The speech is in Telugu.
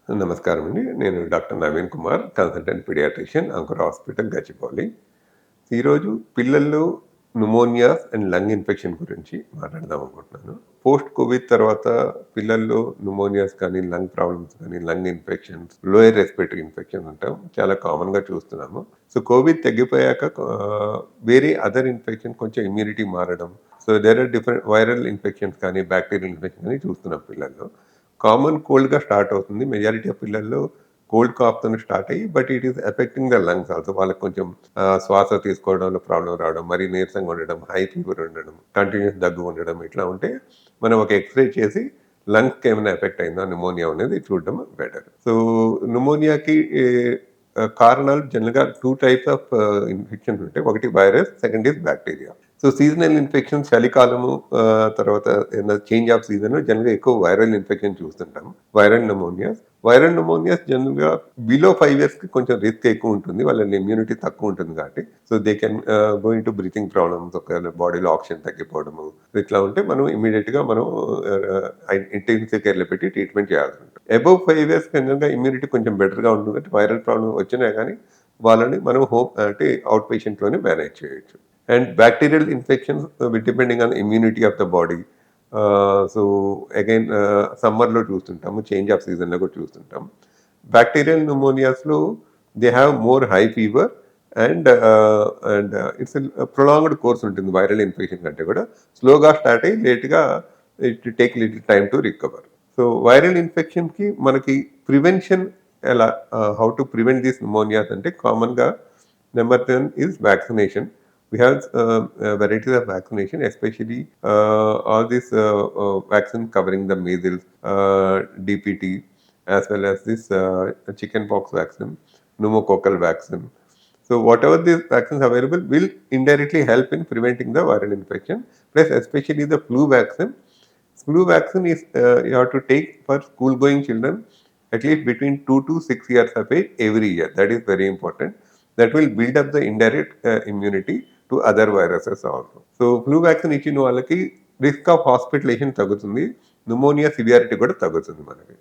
నమస్కారం అండి. నేను doctor Naveen Kumar, consultant pediatrician, Ankura hospital, Gachibowli. ఈరోజు పిల్లల్లో న్యూమోనియాస్ అండ్ లంగ్ ఇన్ఫెక్షన్ గురించి మాట్లాడదాం అనుకుంటున్నాను. పోస్ట్ కోవిడ్ తర్వాత పిల్లల్లో న్యూమోనియాస్ కానీ, లంగ్ ప్రాబ్లమ్స్ కానీ, lung infections, lower respiratory infections అంటాం చాలా కామన్‌గా చూస్తున్నాము. సో, కోవిడ్ తగ్గిపోయాక వేరే అదర్ ఇన్ఫెక్షన్ కొంచెం ఇమ్యూనిటీ మారడం. So, there are different viral infections కానీ, బాక్టీరియల్ ఇన్ఫెక్షన్ కానీ చూస్తున్నాం పిల్లల్లో. కామన్ కోల్డ్‌గా స్టార్ట్ అవుతుంది. మెజారిటీ ఆఫ్ పిల్లల్లో కోల్డ్ కాఫ్‌తోని స్టార్ట్ అయ్యి but it is affecting the lungs also. వాళ్ళకి కొంచెం శ్వాస తీసుకోవడంలో ప్రాబ్లమ్ రావడం, మరీ నీరసంగా ఉండడం, హై ఫీవర్ ఉండడం, కంటిన్యూయస్ దగ్గు ఉండడం ఇట్లా ఉంటే మనం ఒక ఎక్స్‌రే చేసి లంగ్స్‌కి ఏమైనా ఎఫెక్ట్ అయిందా న్యూమోనియా అనేది చూడడం బెటర్. సో, న్యూమోనియాకి కారణాలు జనరల్‌గా 2 టైప్స్ ఆఫ్ ఇన్ఫెక్షన్స్ ఉంటాయి. ఒకటి virus, second is bacteria. So, seasonal infections చలికాలము తర్వాత ఏదైనా చేంజ్ ఆఫ్ సీజన్ జనరల్‌గా ఎక్కువ వైరల్ ఇన్ఫెక్షన్ చూస్తుంటాం. Viral pneumonias. వైరల్ న్యూమోనియాస్ జనరల్‌గా బిలో 5 ఇయర్స్‌కి కొంచెం రిస్క్ ఎక్కువ ఉంటుంది. వాళ్ళ ఇమ్యూనిటీ తక్కువ ఉంటుంది కాబట్టి. So, they can go into breathing problems, ఒకవేళ బాడీలో ఆక్సిజన్ తగ్గిపోవడము ఇట్లా ఉంటే మనం ఇమ్మీడియేట్‌గా మనం ఇంటెన్సివ్ కేర్‌లో పెట్టి ట్రీట్మెంట్ చేయాల్సి ఉంటుంది. అబోవ్ 5 ఇయర్స్ జనరల్‌గా ఇమ్యూనిటీ కొంచెం బెటర్‌గా ఉంటుంది. వైరల్ ప్రాబ్లమ్ వచ్చినా గానీ వాళ్ళని మనం హోమ్ అంటే అవుట్ పేషెంట్‌లోనే మేనేజ్ చేయొచ్చు. And bacterial infections depending on immunity of the body. So again సమ్మర్‌లో చూస్తుంటాము. చేంజ్ ఆఫ్ సీజన్‌లో కూడా చూస్తుంటాం. బ్యాక్టీరియల్ న్యూమోనియాస్‌లో they have more high fever and it's prolonged course ఉంటుంది వైరల్ ఇన్ఫెక్షన్ కంటే కూడా. స్లోగా స్టార్ట్ అయ్యి లేట్‌గా it take little time to recover. So, viral ఇన్ఫెక్షన్‌కి మనకి ప్రివెన్షన్ ఎలా how to prevent this pneumonias అంటే కామన్‌గా number 10 is vaccination. We have varieties of vaccination, especially all these vaccine covering the measles, DPT, as well as this chickenpox vaccine, pneumococcal vaccine. So whatever these vaccines available will indirectly help in preventing the viral infection. Plus, especially the flu vaccine. Flu vaccine is you have to take for school-going children at least between 2 to 6 years of age every year. That is very important. That will build up the indirect immunity to other viruses also. So, flu vaccine ఇచ్చిన వాళ్ళకి రిస్క్ ఆఫ్ హాస్పిటలైజేషన్ తగ్గుతుంది. న్యూమోనియా సివియారిటీ కూడా తగ్గుతుంది మనకి.